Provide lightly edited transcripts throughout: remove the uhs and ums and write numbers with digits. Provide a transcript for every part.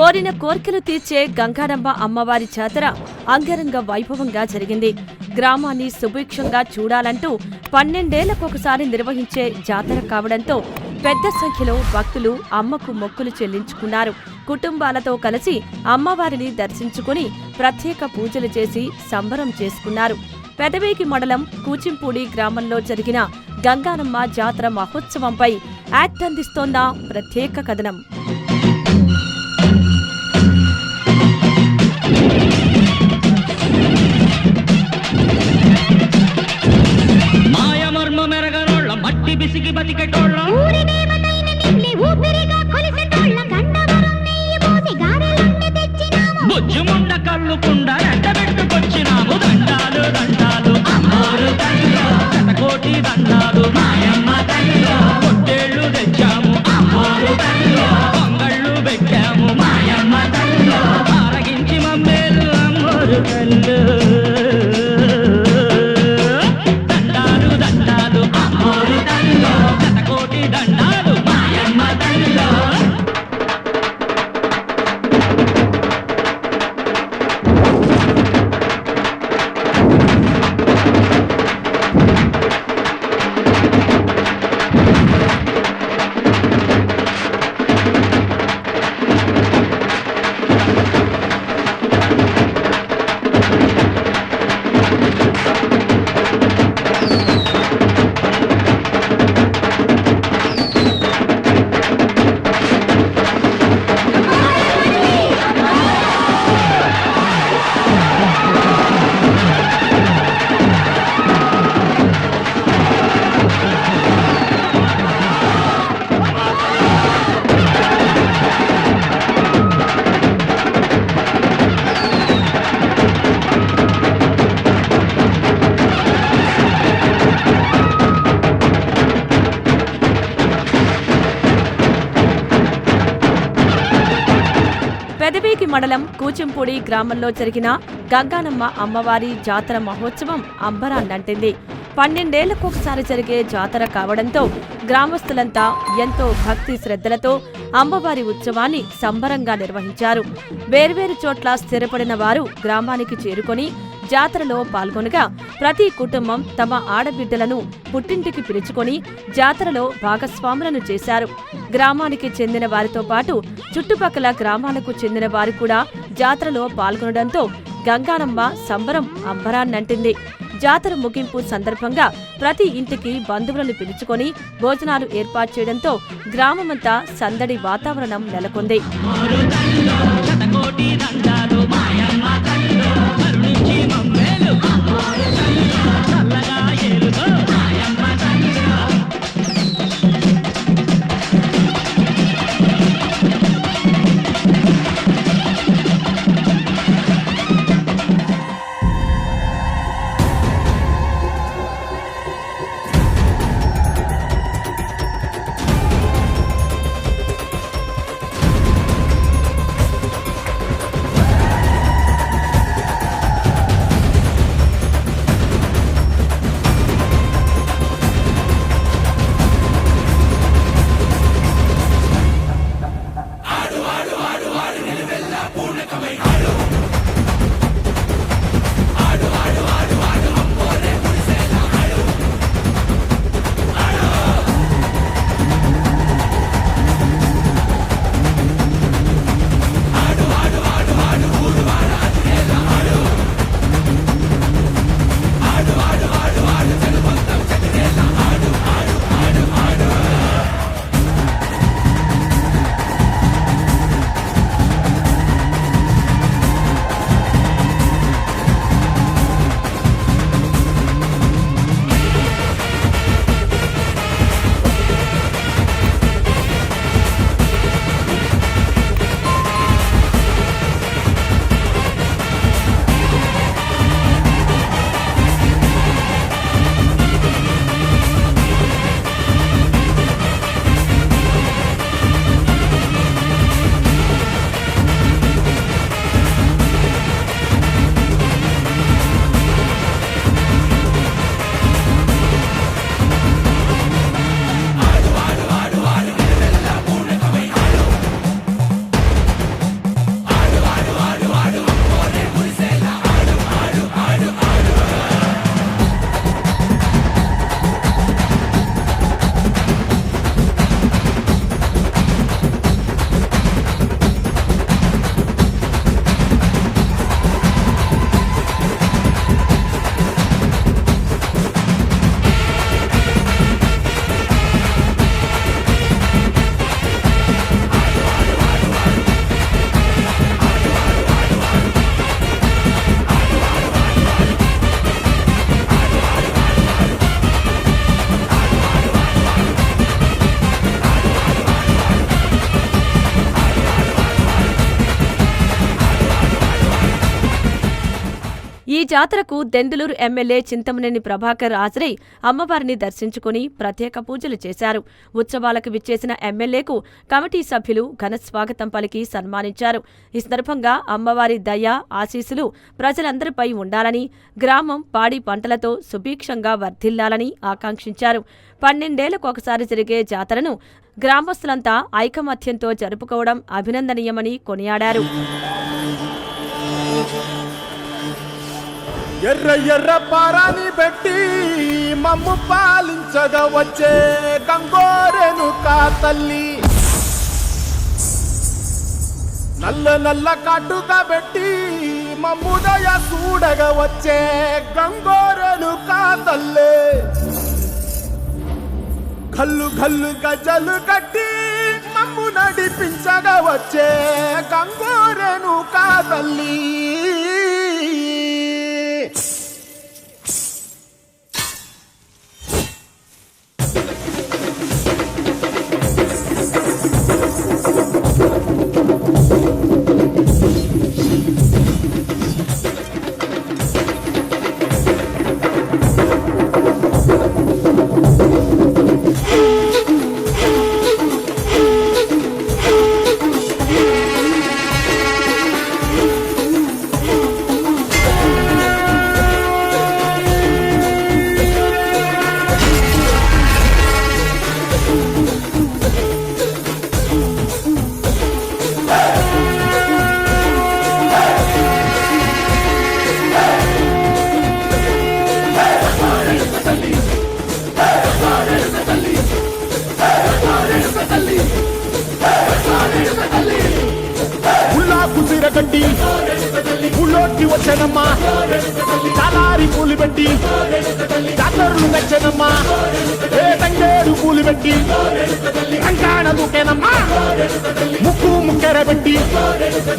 కోరిన కోర్కెలు తీర్చే గంగారమ్మ అమ్మవారి జాతర అంగరంగ వైభవంగా జరిగింది. గ్రామాన్ని సుభిక్షంగా చూడాలంటూ 12 ఏళ్లకొకసారి నిర్వహించే జాతర కావడంతో పెద్ద సంఖ్యలో భక్తులు అమ్మకు మొక్కులు చెల్లించుకున్నారు. కుటుంబాలతో కలిసి అమ్మవారిని దర్శించుకుని ప్రత్యేక పూజలు చేసి సంబరం చేసుకున్నారు. పెదవేగి మండలం కూచింపూడి గ్రామంలో జరిగిన గంగారమ్మ జాతర మహోత్సవంపై యాక్ట్ అందిస్తోన్న ప్రత్యేక కథనం. బుజ్జుముండ కళ్ళు కుండ ఎండబెట్టుకొచ్చినాము దండాలు దండాలు అమ్మోరు తల్లిలో శతకోటి దండాలు మాయమ్మ తల్లిలో పొట్టేళ్లు తెచ్చాము అమ్మోరు తల్లిలో పొంగళ్ళు పెట్టాము మాయమ్మ తల్లిలో ఆరగించి మమ్మేలు అమ్మోరు తల్లు దండాలు దండాలు అమ్మోరు తల్లిలో శతకోటి దండాలు మాయమ్మ తల్లిలో. పెదవేగి మండలం కూచింపూడి గ్రామంలో జరిగిన గంగారమ్మ అమ్మవారి జాతర మహోత్సవం అంబరాన్నంటింది. 12 ఏళ్లకొకసారి జరిగే జాతర కావడంతో గ్రామస్తులంతా ఎంతో భక్తి శ్రద్ధలతో అమ్మవారి ఉత్సవాన్ని సంబరంగా నిర్వహించారు. వేర్వేరు చోట్ల స్థిరపడిన వారు గ్రామానికి చేరుకొని జాతరలో పాల్గొనగా ప్రతి కుటుంబం తమ ఆడబిడ్డలను పుట్టింటికి పిలుచుకొని జాతరలో భాగస్వాములను చేశారు. గ్రామానికి చెందిన వారితో పాటు చుట్టుపక్కల గ్రామాలకు చెందిన వారు కూడా జాతరలో పాల్గొనడంతో గంగారమ్మ సంబరం అంబరాన్నంటింది. జాతర ముగింపు సందర్భంగా ప్రతి ఇంటికి బంధువులను పిలుచుకొని భోజనాలు ఏర్పాటు చేయడంతో గ్రామమంతా సందడి వాతావరణం నెలకొంది. జాతరకు దెందులూరు ఎమ్మెల్యే చింతమనేని ప్రభాకర్ హాజరై అమ్మవారిని దర్శించుకుని ప్రత్యేక పూజలు చేశారు. ఉత్సవాలకు విచ్చేసిన ఎమ్మెల్యేకు కమిటీ సభ్యులు ఘన స్వాగతం పలికి సన్మానించారు. ఈ సందర్భంగా అమ్మవారి దయ ఆశీస్సులు ప్రజలందరిపై ఉండాలని, గ్రామం పాడి పంటలతో సుభిక్షంగా వర్ధిల్లాలని ఆకాంక్షించారు. 12 ఏళ్లకు ఒకసారి జరిగే జాతరను గ్రామస్తులంతా ఐకమత్యంతో జరుపుకోవడం అభినందనీయమని కొనియాడారు. ఎర్ర ఎర్ర పారాని పెట్టి మమ్ము పాలించగా వచ్చే గంగోరెను కా తల్లి, నల్ల నల్ల కాటుగా పెట్టి మమ్ముదయ చూడగా వచ్చే గంగోరెను కా తల్లి, గల్లు గల్లు గజలు కట్టి మమ్ము నడిపించగా వచ్చే గంగోరెను కా తల్లి. గడ్డి ఊళ్ళోకి వచ్చనమ్మా, చాలారి పూలు పెట్టి జాతరలు నచ్చనమ్మా, ఏ తంగేడు పూలు పెట్టి కంకాణ దూకేనమ్మా, ముక్కు ముక్కెర పెట్టి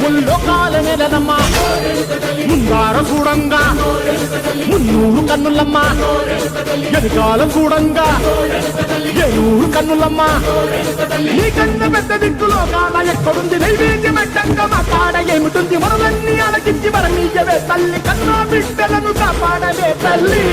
ముల్లోకాల నెలనమ్మా, ముందార చూడంగా మున్నూరు కన్నులమ్మా, ఎదుగాల చూడంగా ఏనూరు కన్నులమ్మా, నీ కన్న పెద్ద దిక్కులో కాల ఎక్కడుంది నైవేద్యం ఎట్టంగా మా కాడ ఏమిటుంది, మనలన్నీ అలకించి మరణీయవే తల్లి, కన్నా బిడ్డలను కాపాడవే తల్లి.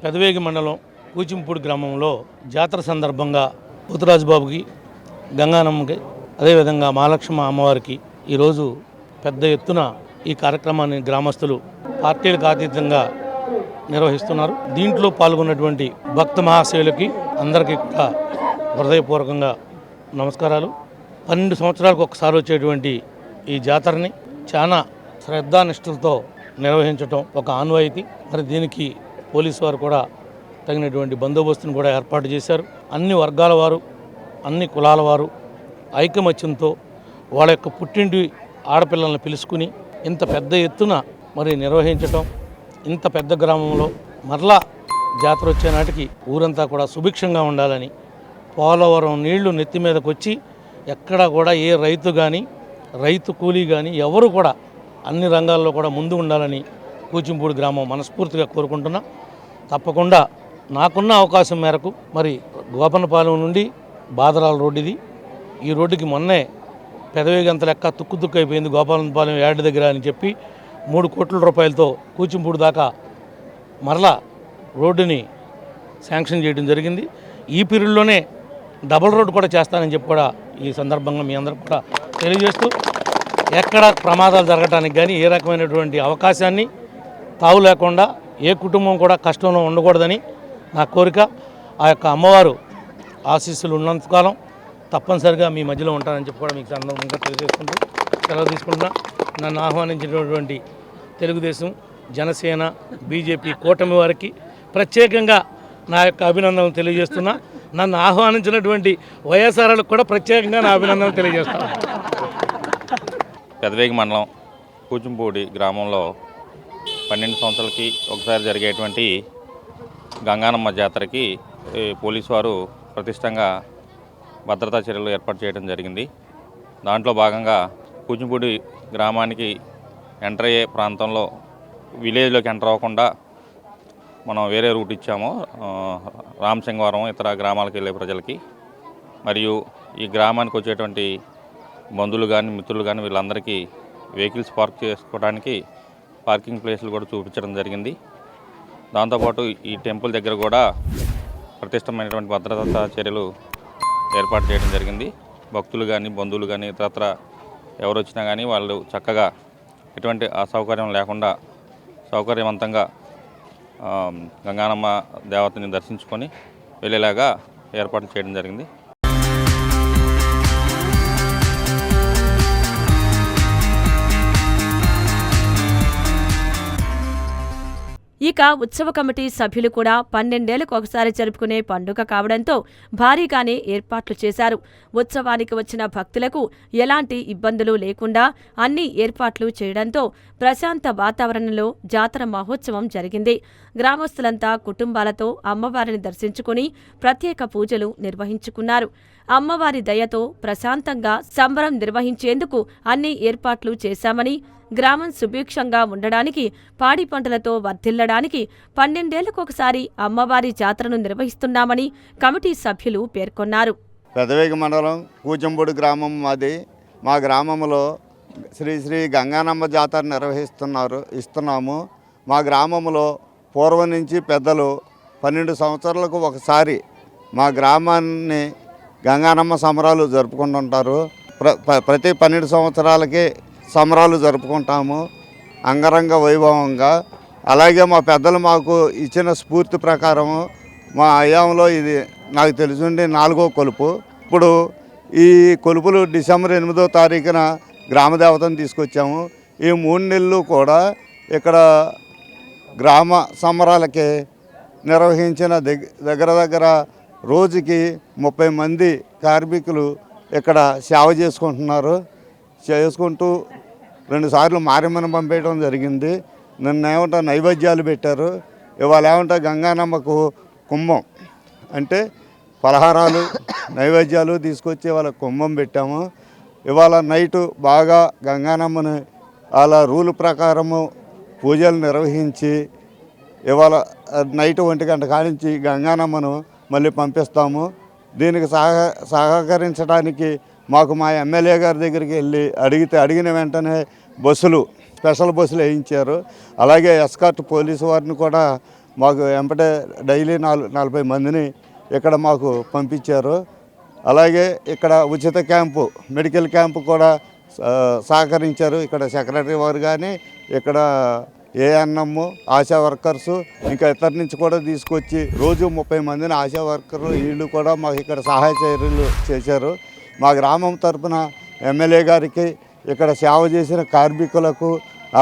పెదవేగి మండలం కూచింపూడి గ్రామంలో జాతర సందర్భంగా పోతురాజుబాబుకి, గంగానమ్మకి, అదేవిధంగా మహాలక్ష్మ అమ్మవారికి ఈరోజు పెద్ద ఎత్తున ఈ కార్యక్రమాన్ని గ్రామస్తులు పార్టీలకు అతీతంగా నిర్వహిస్తున్నారు. దీంట్లో పాల్గొన్నటువంటి భక్త మహాశయులకి అందరికీ కూడా హృదయపూర్వకంగా నమస్కారాలు. 12 సంవత్సరాలకు ఒకసారి వచ్చేటువంటి ఈ జాతరని చాలా శ్రద్ధానిష్టలతో నిర్వహించడం ఒక ఆనవాయితీ. మరి దీనికి పోలీసు వారు కూడా తగినటువంటి బందోబస్తును కూడా ఏర్పాటు చేశారు. అన్ని వర్గాల వారు, అన్ని కులాల వారు ఐకమత్యంతో వాళ్ళ యొక్క పుట్టింటి ఆడపిల్లలను పిలుచుకుని ఇంత పెద్ద ఎత్తున మరి నిర్వహించటం, ఇంత పెద్ద గ్రామంలో మరలా జాతర వచ్చే నాటికి ఊరంతా కూడా సుభిక్షంగా ఉండాలని, పోలవరం నీళ్లు నెత్తి మీదకి వచ్చి ఎక్కడా కూడా ఏ రైతు కానీ, రైతు కూలీ కానీ ఎవరు కూడా అన్ని రంగాల్లో కూడా ముందు ఉండాలని కూచింపూడి గ్రామం మనస్ఫూర్తిగా కోరుకుంటున్నా. తప్పకుండా నాకున్న అవకాశం మేరకు మరి గోపనపాలెం నుండి బాదరాల రోడ్డు ఇది. ఈ రోడ్డుకి మొన్నే పెదవేగంత లెక్క తుక్కు అయిపోయింది గోపాలపాలెం యార్డు దగ్గర అని చెప్పి 3 కోట్ల రూపాయలతో కూచింపూడి దాకా మరలా రోడ్డుని శాంక్షన్ చేయడం జరిగింది. ఈ పీరియడ్లోనే డబుల్ రోడ్డు కూడా చేస్తానని చెప్పి కూడా ఈ సందర్భంగా మీ అందరికి కూడా తెలియజేస్తూ, ఎక్కడ ప్రమాదాలు జరగడానికి కానీ ఏ రకమైనటువంటి అవకాశాన్ని తావు లేకుండా ఏ కుటుంబం కూడా కష్టంలో ఉండకూడదని నా కోరిక. ఆ యొక్క అమ్మవారు ఆశీస్సులు ఉన్నంతకాలం తప్పనిసరిగా మీ మధ్యలో ఉంటానని చెప్పి కూడా మీకు సందర్భంగా తెలియజేసుకుంటూ సెలవు తీసుకుంటున్నా. నన్ను ఆహ్వానించినటువంటి తెలుగుదేశం, జనసేన, బీజేపీ కూటమి వారికి ప్రత్యేకంగా నా యొక్క అభినందనలు తెలియజేస్తున్నా. నన్ను ఆహ్వానించినటువంటి వైఎస్ఆర్లకు కూడా ప్రత్యేకంగా నా అభినందనలు తెలియజేస్తాను. పెదవేగి మండలం కూచింపూడి గ్రామంలో 12 సంవత్సరాలకి ఒకసారి జరిగేటువంటి గంగానమ్మ జాతరకి పోలీసు వారు ప్రతిష్టంగా భద్రతా చర్యలు ఏర్పాటు చేయడం జరిగింది. దాంట్లో భాగంగా కూచింపూడి గ్రామానికి ఎంటర్ అయ్యే ప్రాంతంలో విలేజ్లోకి ఎంటర్ అవ్వకుండా మనం వేరే రూట్ ఇచ్చాము, రామసింగవరం ఇతర గ్రామాలకు వెళ్ళే ప్రజలకి. మరియు ఈ గ్రామానికి వచ్చేటువంటి బంధువులు కానీ, మిత్రులు కానీ వీళ్ళందరికీ వెహికల్స్ పార్క్ చేసుకోవడానికి పార్కింగ్ ప్లేస్లు కూడా చూపించడం జరిగింది. దాంతోపాటు ఈ టెంపుల్ దగ్గర కూడా ప్రతిష్టమైనటువంటి భద్రతా చర్యలు ఏర్పాటు చేయడం జరిగింది. భక్తులు కానీ, బంధువులు కానీ, ఇతరత్ర ఎవరు వచ్చినా కానీ వాళ్ళు చక్కగా ఎటువంటి అసౌకర్యం లేకుండా సౌకర్యవంతంగా గంగానమ్మ దేవతని దర్శించుకొని వెళ్ళేలాగా ఏర్పాట్లు చేయడం జరిగింది. ఇక ఉత్సవ కమిటీ సభ్యులు కూడా 12 ఏళ్లకు ఒకసారి జరుపుకునే పండుగ కావడంతో భారీగానే ఏర్పాట్లు చేశారు. ఉత్సవానికి వచ్చిన భక్తులకు ఎలాంటి ఇబ్బందులు లేకుండా అన్ని ఏర్పాట్లు చేయడంతో ప్రశాంత వాతావరణంలో జాతర మహోత్సవం జరిగింది. గ్రామస్తులంతా కుటుంబాలతో అమ్మవారిని దర్శించుకుని ప్రత్యేక పూజలు నిర్వహించుకున్నారు. అమ్మవారి దయతో ప్రశాంతంగా సంబరం నిర్వహించేందుకు అన్ని ఏర్పాట్లు చేశామని, గ్రామం సుభిక్షంగా ఉండడానికి, పాడి పంటలతో వర్ధిల్లడానికి 12 ఏళ్లకొకసారి అమ్మవారి జాతరను నిర్వహిస్తున్నామని కమిటీ సభ్యులు పేర్కొన్నారు. పెదవేగి మండలం కూచింపూడి గ్రామం మాది. మా గ్రామంలో శ్రీ గంగానమ్మ జాతర ఇస్తున్నాము. మా గ్రామంలో పూర్వం నుంచి పెద్దలు 12 సంవత్సరాలకు ఒకసారి మా గ్రామాన్ని గంగానమ్మ సంబరాలు జరుపుకుంటుంటారు. ప్రతి 12 సంవత్సరాలకి సంబరాలు జరుపుకుంటాము అంగరంగ వైభవంగా. అలాగే మా పెద్దలు మాకు ఇచ్చిన స్ఫూర్తి ప్రకారము మా అయ్యాంలో ఇది నాకు తెలిసిండి 4వ కొలుపు. ఇప్పుడు ఈ కొలుపులు డిసెంబర్ 8వ తారీఖున గ్రామదేవతను తీసుకొచ్చాము. ఈ 3 నెలలు కూడా ఇక్కడ గ్రామ సంబరాలకి నిర్వహించిన దగ్గర రోజుకి 30 మంది కార్మికులు ఇక్కడ సేవ చేసుకుంటూ 2 సార్లు మారేమ్మను పంపేయడం జరిగింది. నిన్న నైవేద్యాలు పెట్టారు. ఇవాళ గంగానమ్మకు కుంభం అంటే పలహారాలు నైవేద్యాలు తీసుకొచ్చి వాళ్ళ కుంభం పెట్టాము. ఇవాళ నైటు బాగా గంగానమ్మని వాళ్ళ రూల్ ప్రకారము పూజలు నిర్వహించి ఇవాళ నైట్ 1 గంట కానించి గంగానమ్మను మళ్ళీ పంపిస్తాము. దీనికి సహకరించడానికి మాకు మా ఎమ్మెల్యే గారి దగ్గరికి వెళ్ళి అడిగిన వెంటనే బస్సులు స్పెషల్ బస్సులు వేయించారు. అలాగే ఎస్కార్ట్ పోలీసు వారిని కూడా మాకు వెంబడే డైలీ 40 మందిని ఇక్కడ మాకు పంపించారు. అలాగే ఇక్కడ ఉచిత క్యాంపు, మెడికల్ క్యాంపు కూడా సహకరించారు. ఇక్కడ సెక్రటరీ వారు కానీ, ఇక్కడ ఏఎన్ఎం, ఆశా వర్కర్సు, ఇంకా ఇతర నుంచి కూడా తీసుకొచ్చి రోజు 30 మందిని ఆశా వర్కర్లు వీళ్ళు కూడా మాకు ఇక్కడ సహాయ చర్యలు చేశారు. మా గ్రామం తరఫున ఎమ్మెల్యే గారికి, ఇక్కడ సేవ చేసిన కార్మికులకు,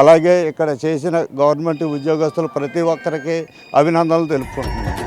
అలాగే ఇక్కడ చేసిన గవర్నమెంట్ ఉద్యోగస్తులు ప్రతి ఒక్కరికి అభినందనలు తెలుపుకుంటున్నాను.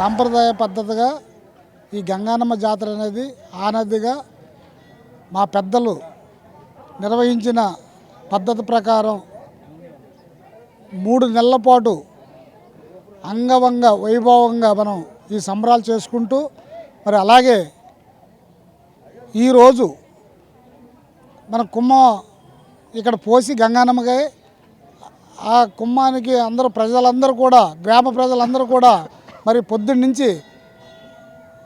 సాంప్రదాయ పద్ధతిగా ఈ గంగానమ్మ జాతర అనేది ఆనదిగా మా పెద్దలు నిర్వహించిన పద్ధతి ప్రకారం 3 నెలల పాటు అంగవంగ వైభవంగా మనం ఈ సంబరాలు చేసుకుంటూ మరి అలాగే ఈరోజు మన కుమ్మం ఇక్కడ పోసి గంగానమ్మగా ఆ కుమ్మానికి ప్రజలందరూ కూడా గ్రామ ప్రజలందరూ కూడా మరి పొద్దున్న నుంచి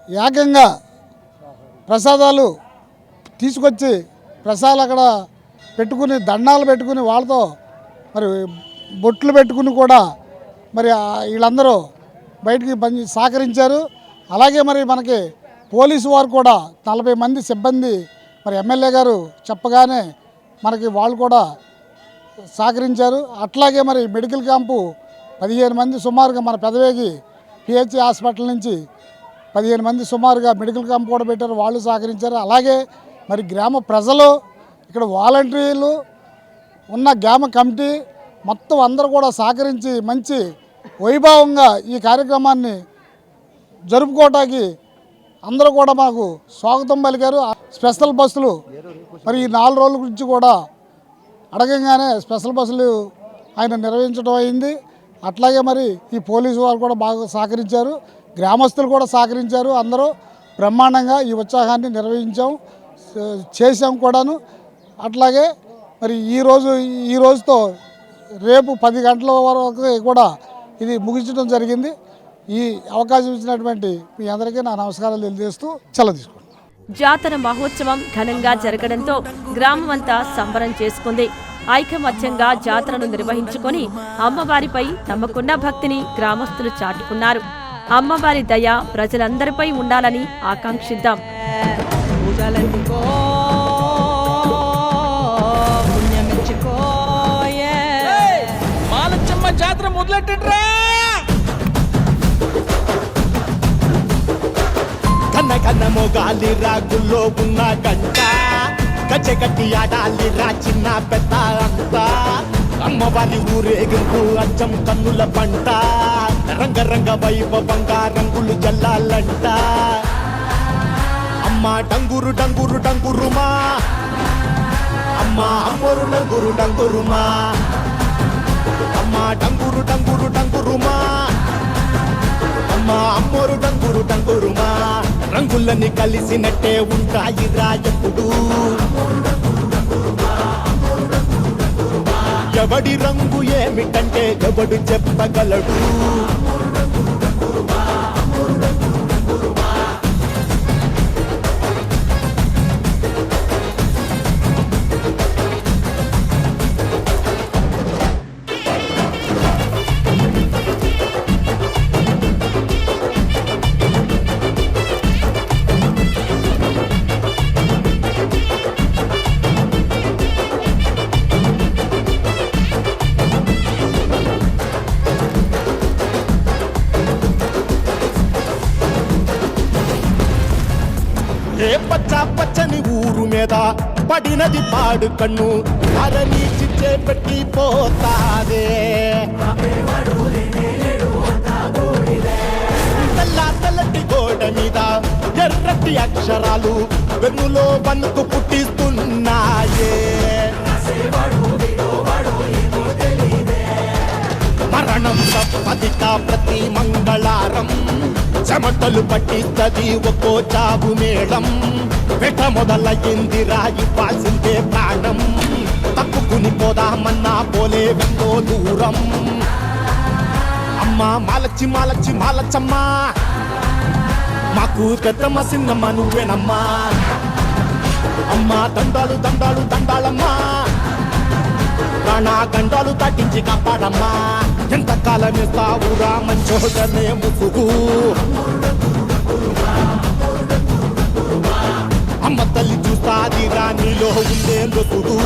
ఏకంగా ప్రసాదాలు తీసుకొచ్చి ప్రసాదాలు అక్కడ పెట్టుకుని దండాలు పెట్టుకుని వాళ్ళతో మరి బొట్లు పెట్టుకుని కూడా మరి వీళ్ళందరూ బయటికి సహకరించారు. అలాగే మరి మనకి పోలీసు వారు కూడా 40 మంది సిబ్బంది మరి ఎమ్మెల్యే గారు చెప్పగానే మనకి వాళ్ళు కూడా సహకరించారు. అట్లాగే మరి మెడికల్ క్యాంపు 15 మంది సుమారుగా మన పెదవేగి పిహెచ్ హాస్పిటల్ నుంచి 15 మంది సుమారుగా మెడికల్ క్యాంప్ కూడా పెట్టారు, వాళ్ళు సహకరించారు. అలాగే మరి గ్రామ ప్రజలు, ఇక్కడ వాలంటీర్లు ఉన్న గ్రామ కమిటీ మొత్తం అందరూ కూడా సహకరించి మంచి వైభవంగా ఈ కార్యక్రమాన్ని జరుపుకోవటానికి అందరూ కూడా మాకు స్వాగతం పలికారు. స్పెషల్ బస్సులు మరి ఈ 4 రోజుల గురించి కూడా అడగంగానే స్పెషల్ బస్సులు ఆయన నిర్వహించడం అయింది. అట్లాగే మరి ఈ పోలీసు వారు కూడా బాగా సహకరించారు, గ్రామస్తులు కూడా సహకరించారు. అందరూ బ్రహ్మాండంగా ఈ ఉత్సాహాన్ని చేసాం కూడాను. అట్లాగే మరి ఈ రోజుతో రేపు 10 గంటల వరకు కూడా ఇది ముగించడం జరిగింది. ఈ అవకాశం ఇచ్చినటువంటి మీ అందరికీ నా నమస్కారాలు తెలియజేస్తూ సెలవు తీసుకుంటాను. జాతర మహోత్సవం ఘనంగా జరగడంతో గ్రామమంతా సంబరం చేసుకుంది. ఐకమత్యంగా జాతరను నిర్వహించుకొని అమ్మవారిపై తమకున్న భక్తిని గ్రామస్తులు చాటుకున్నారు. అమ్మవారి దయ ప్రజలందరిపై ఉండాలని ఆకాంక్షిద్దాం. మాలచ్చమ్మ జాతర మొదలెట్టండ్రా. కన్న మొగాలి రాగుల్లో ఉన్న గంట గచ్చగట్టి ఆడాలి రా చిన్న పెద్ద అంతా. అమ్మవారి ఊరేగింపు అచ్చం కన్నుల పంట రంగరంగ వైభవంగా రంగులు జల్లాలంట. అమ్మ డంగురు డంగురు డంగురుమా అమ్మ అమ్మోరు డంగురు డంగురుమా అమ్మ డంగురు డంగురు డంగురుమా అమ్మ అమ్మోరు డంగురు డంగురుమా. రంగులని కలిసినట్టే ఉంటాయి రా ఎప్పుడు. ఎవడి రంగు ఏమిటంటే ఎవడు చెప్పగలడు. ఏ పచ్చ పచ్చని ఊరు మీద పడినది పాడు కన్ను అరని చిచ్చే పెట్టి పోతాదే. తెల్ల తెల్లటి గోడ మీద ఎర్రటి అక్షరాలు వెన్నులో వణుకు పుట్టిస్తున్నాయే. మరణం తప్పదిక ప్రతి మంగళారం చెమటలు పట్టిస్తది ఒక్కో చావు మేళం. వెట మొదలయ్యింది రాయివ్వాల్సిందే ప్రాణం. తప్పుకుని పోదామన్నా పోలే వెందో దూరం. అమ్మ మాలచ్చి మాలచ్చి మాలచ్చమ్మా మాకు పెద్దమ్మ సిన్నమ్మ నువ్వేనమ్మా. అమ్మ దండాలు దండాలు దండాలమ్మా ప్రాణా గండాలు తట్టించి కాపాడమ్మా. ఎంతకాలం ఇస్తావురా మంచోదనే ముసుగు. అమ్మ తల్లి చూస్తాదిరా నీలో ఉండే నొసుగు.